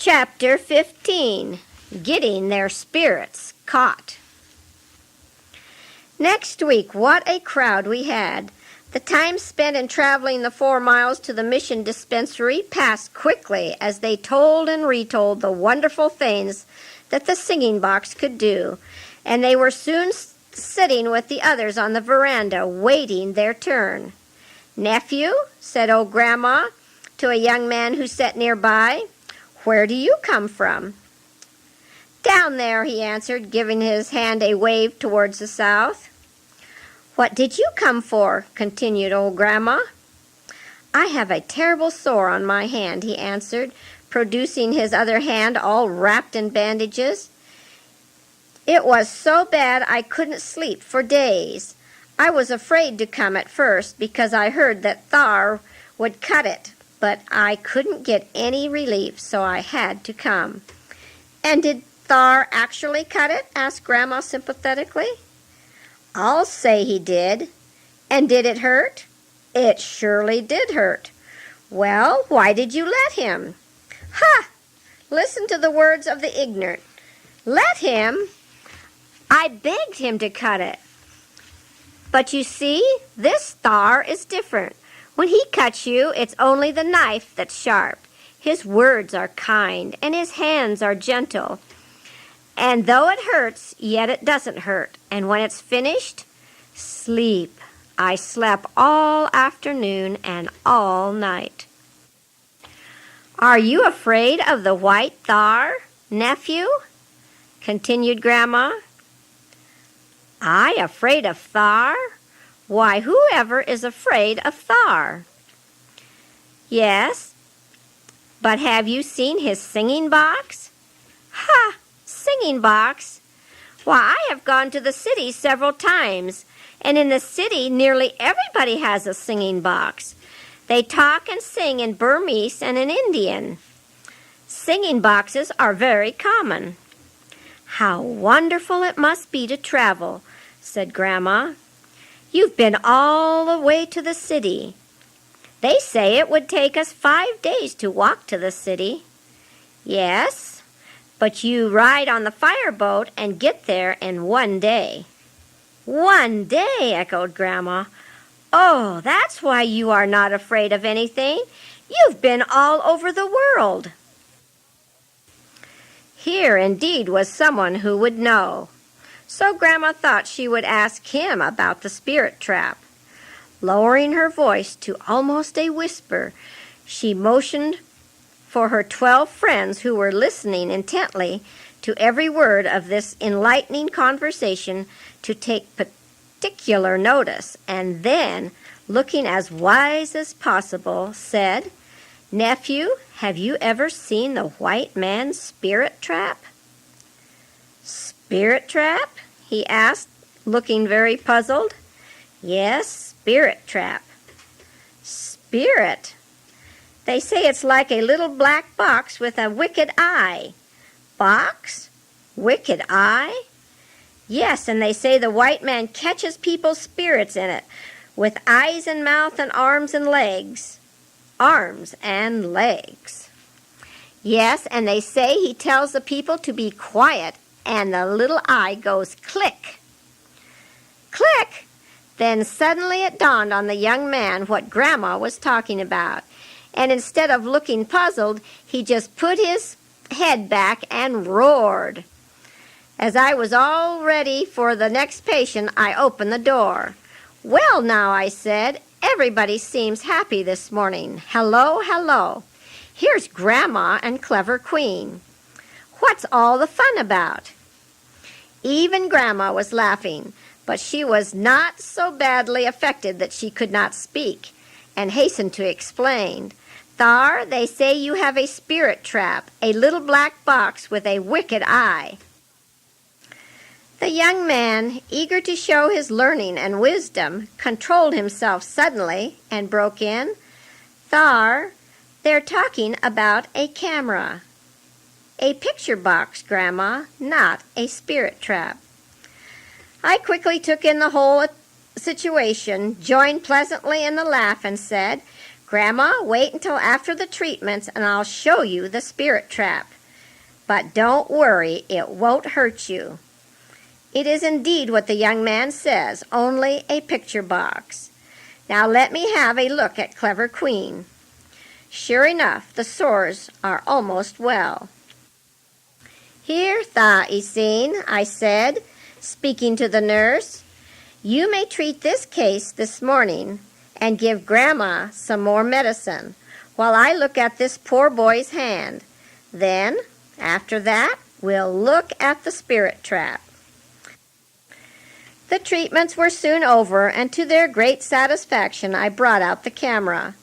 Chapter 15. Getting Their Spirits Caught. Next week, what a crowd we had. The time spent in traveling the 4 miles to the mission dispensary passed quickly as they told and retold the wonderful things that the singing box could do, and they were soon sitting with the others on the veranda waiting their turn. "Nephew," said old Grandma to a young man who sat nearby, "where do you come from?" "Down there," he answered, giving his hand a wave towards the south. "What did you come for?" continued old Grandma. "I have a terrible sore on my hand," he answered, producing his other hand all wrapped in bandages. "It was so bad I couldn't sleep for days. I was afraid to come at first because I heard that Thar would cut it, but I couldn't get any relief, so I had to come." "And did Thar actually cut it?" asked Grandma sympathetically. "I'll say he did." "And did it hurt?" "It surely did hurt." "Well, why did you let him?" "Ha! Listen to the words of the ignorant. Let him? I begged him to cut it." "But you see, this Thar is different. When he cuts you, it's only the knife that's sharp. His words are kind, and his hands are gentle. And though it hurts, yet it doesn't hurt. And when it's finished, sleep. I slept all afternoon and all night." "Are you afraid of the white Thar, nephew?" continued Grandma. "I afraid of Thar? Why, whoever is afraid of Thar?" "Yes, but have you seen his singing box?" "Ha! Singing box? Why, I have gone to the city several times, and in the city nearly everybody has a singing box. They talk and sing in Burmese and in Indian. Singing boxes are very common." "How wonderful it must be to travel," said Grandma. "You've been all the way to the city. They say it would take us 5 days to walk to the city." "Yes, but you ride on the fireboat and get there in 1 day." "1 day," echoed Grandma. "Oh, that's why you are not afraid of anything. You've been all over the world." Here indeed was someone who would know. So Grandma thought she would ask him about the spirit trap. Lowering her voice to almost a whisper, she motioned for her 12 friends who were listening intently to every word of this enlightening conversation to take particular notice, and then, looking as wise as possible, said, "Nephew, have you ever seen the white man's spirit trap?" "Spirit trap?" he asked, looking very puzzled. "Yes, spirit trap." "Spirit? They say it's like a little black box with a wicked eye." "Box? Wicked eye?" "Yes, and they say the white man catches people's spirits in it, with eyes and mouth and arms and legs." "Arms and legs." "Yes, and they say he tells the people to be quiet, and the little eye goes click." "Click!" Then suddenly it dawned on the young man what Grandma was talking about, and instead of looking puzzled, he just put his head back and roared. As I was all ready for the next patient, I opened the door. "Well, now," I said, "everybody seems happy this morning. Hello, hello. Here's Grandma and Clever Queen. What's all the fun about?" Even Grandma was laughing, but she was not so badly affected that she could not speak, and hastened to explain. "Thar, they say you have a spirit trap, a little black box with a wicked eye." The young man, eager to show his learning and wisdom, controlled himself suddenly and broke in, "Thar, they're talking about a camera." "A picture box, Grandma, not a spirit trap." I quickly took in the whole situation, joined pleasantly in the laugh, and said, Grandma, wait until after the treatments and I'll show you the spirit trap. But don't worry, it won't hurt you. It is indeed what the young man says, only a picture box. Now let me have a look at Clever Queen. Sure enough, the sores are almost well. Here, Tha Isin, I said, speaking to the nurse. You may treat this case this morning and give Grandma some more medicine while I look at this poor boy's hand. Then, after that, we'll look at the spirit trap. The treatments were soon over, and to their great satisfaction, I brought out the camera.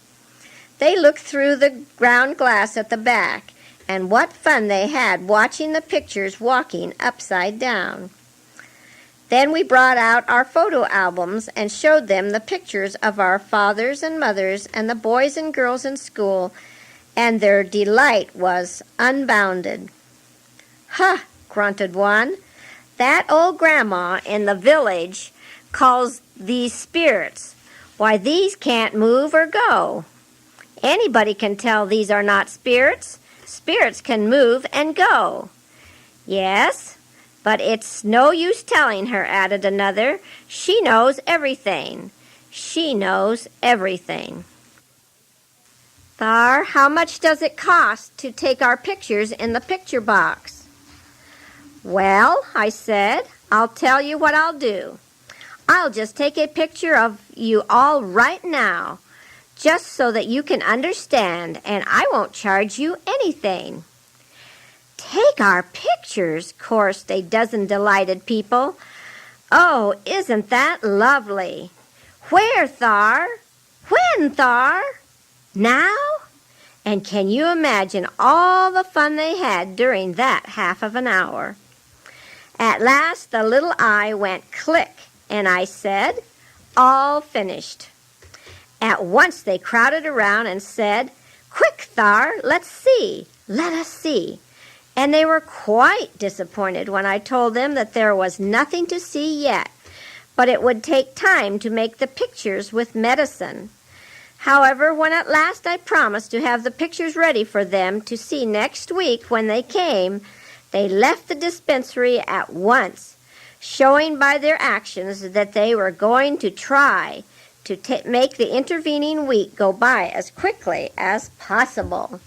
They looked through the ground glass at the back, and what fun they had watching the pictures walking upside down. Then we brought out our photo albums and showed them the pictures of our fathers and mothers and the boys and girls in school, and their delight was unbounded. "Huh," grunted one. "That old grandma in the village calls these spirits. Why, these can't move or go. Anybody can tell these are not spirits. Spirits can move and go." "Yes, but it's no use telling her," added another. "She knows everything. She knows everything." "Thar, how much does it cost to take our pictures in the picture box?" "Well," I said, "I'll tell you what I'll do. I'll just take a picture of you all right now, just so that you can understand, and I won't charge you anything." "Take our pictures?" chorused a dozen delighted people. "Oh, isn't that lovely? Where, Thar? When, Thar? Now?" And can you imagine all the fun they had during that half of an hour? At last the little eye went click, and I said, "All finished." At once they crowded around and said, "Quick, Thar, let's see, let us see." And they were quite disappointed when I told them that there was nothing to see yet, but it would take time to make the pictures with medicine. However, when at last I promised to have the pictures ready for them to see next week when they came, they left the dispensary at once, showing by their actions that they were going to try to make the intervening week go by as quickly as possible.